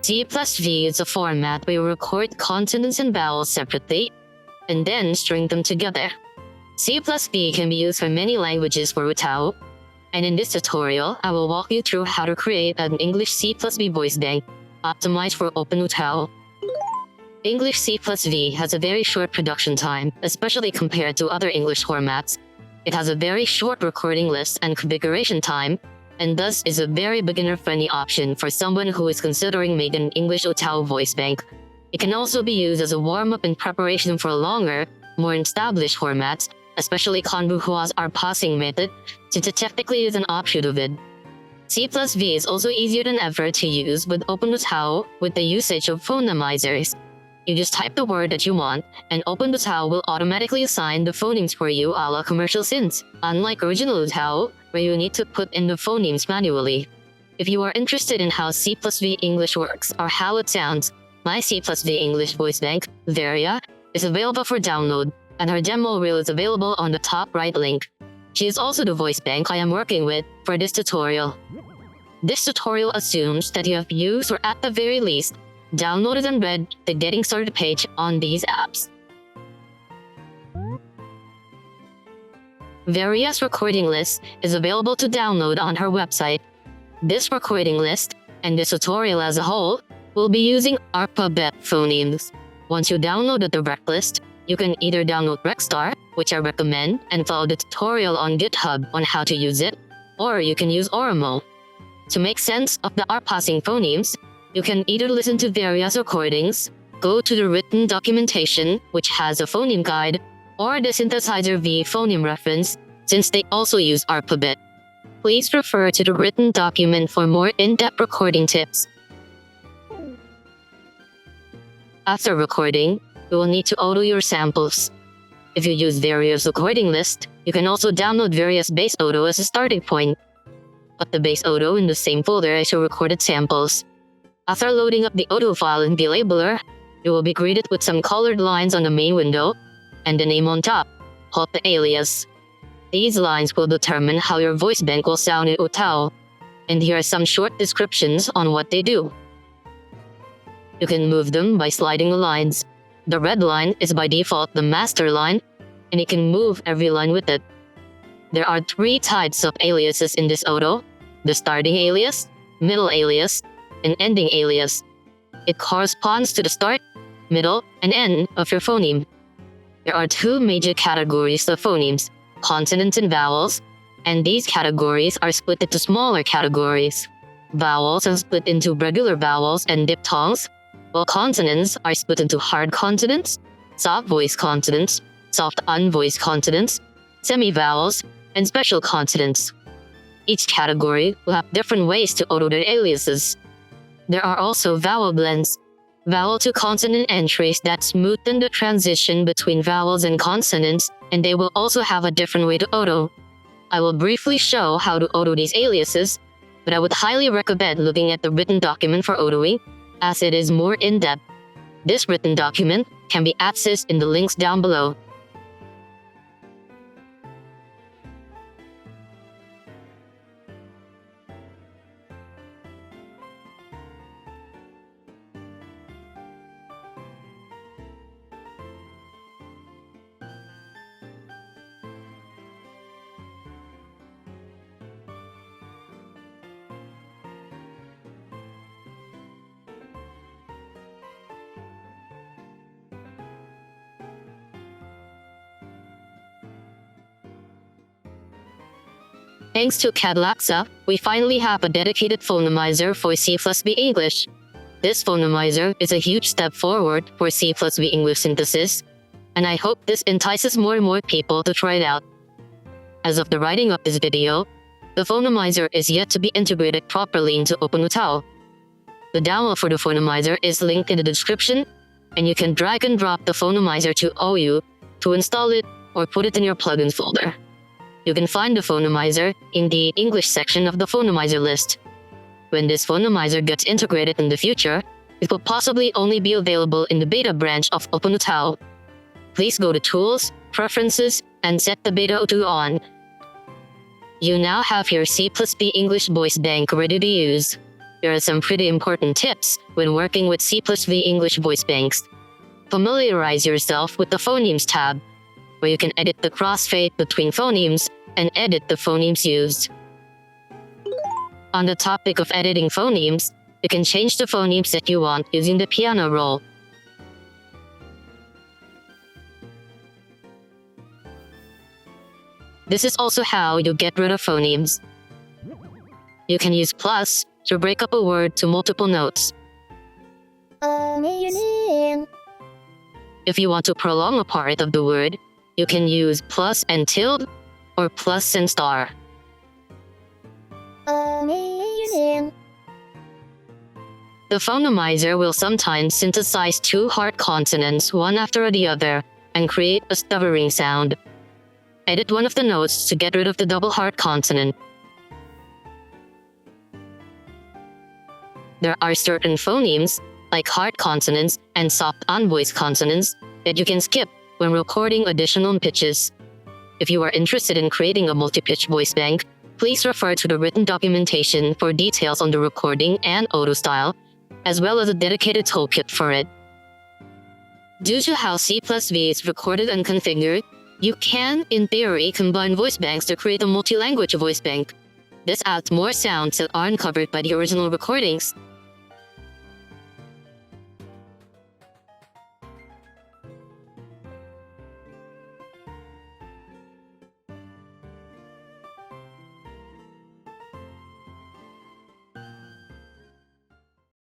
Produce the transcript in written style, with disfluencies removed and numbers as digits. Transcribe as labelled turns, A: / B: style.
A: C plus V is a format where you record consonants and vowels separately and then string them together. C plus V can be used for many languages for Utao, and in this tutorial, I will walk you through how to create an English C plus V voice bank optimized for OpenUtao. English C plus V has a very short production time, especially compared to other English formats. It has a very short recording list and configuration time, and thus is a very beginner-friendly option for someone who is considering making an English Utao voice bank. It can also be used as a warm-up in preparation for longer, more established formats, especially Convuhua's R-pausing method, since it technically is an offshoot of it. C plus V is also easier than ever to use with OpenUtao with the usage of phonemizers. You just type the word that you want, and OpenUtao will automatically assign the phonemes for you a la commercial synths, unlike original Utao, where you need to put in the phonemes manually. If you are interested in how C plus V English works or how it sounds, my C plus V English voice bank, Varia, is available for download, and her demo reel is available on the top right link. She is also the voice bank I am working with for this tutorial. This tutorial assumes that you have used or at the very least, downloaded and read the Getting Started page on these apps. Varia's recording list is available to download on her website. This recording list, and this tutorial as a whole, will be using ARPABET phonemes. Once you downloaded the rec list, you can either download Recstar, which I recommend, and follow the tutorial on GitHub on how to use it, or you can use Oremo. To make sense of the R-pausing phonemes, you can either listen to Varia's recordings, go to the written documentation, which has a phoneme guide, or the Synthesizer V phoneme reference, since they also use ARPABET. Please refer to the written document for more in-depth recording tips. After recording, you will need to auto your samples. If you use Varia's recording list, you can also download Varia's base auto as a starting point. Put the base auto in the same folder as your recorded samples. After loading up the auto file in VLabeler, you will be greeted with some colored lines on the main window and the name on top, called the alias. These lines will determine how your voice bank will sound in Utao, and here are some short descriptions on what they do. You can move them by sliding the lines. The red line is by default the master line, and you can move every line with it. There are 3 types of aliases in this auto: the starting alias, middle alias, and ending alias. It corresponds to the start, middle, and end of your phoneme. There are 2 major categories of phonemes, consonants and vowels, and these categories are split into smaller categories. Vowels are split into regular vowels and diphthongs, while consonants are split into hard consonants, soft voice consonants, soft unvoiced consonants, semi-vowels, and special consonants. Each category will have different ways to auto their aliases. There are also vowel blends, vowel to consonant entries that smoothen the transition between vowels and consonants, and they will also have a different way to auto. I will briefly show how to auto these aliases, but I would highly recommend looking at the written document for autoing, as it is more in-depth. This written document can be accessed in the links down below. Thanks to Cadlaxa, we finally have a dedicated phonemizer for C plus V English. This phonemizer is a huge step forward for C plus V English synthesis, and I hope this entices more and more people to try it out. As of the writing of this video, the phonemizer is yet to be integrated properly into OpenUtao. The download for the phonemizer is linked in the description, and you can drag and drop the phonemizer to OU to install it or put it in your plugins folder. You can find the phonemizer in the English section of the phonemizer list. When this phonemizer gets integrated in the future, it will possibly only be available in the beta branch of OpenUtao. Please go to Tools, Preferences, and set the beta to on. You now have your C plus V English voice bank ready to use. There are some pretty important tips when working with C+V English voice banks. Familiarize yourself with the Phonemes tab, where you can edit the crossfade between phonemes and edit the phonemes used. On the topic of editing phonemes, you can change the phonemes that you want using the piano roll. This is also how you get rid of phonemes. You can use plus to break up a word to multiple notes. If you want to prolong a part of the word, you can use plus and tilde or plus and star. The phonemizer will sometimes synthesize two hard consonants one after the other and create a stuttering sound. Edit one of the notes to get rid of the double hard consonant. There are certain phonemes, like hard consonants and soft unvoiced consonants, that you can skip when recording additional pitches. If you are interested in creating a multi-pitch voice bank, please refer to the written documentation for details on the recording and auto style, as well as a dedicated toolkit for it. Due to how C+V is recorded and configured, you can, in theory, combine voice banks to create a multi-language voice bank. This adds more sounds that aren't covered by the original recordings,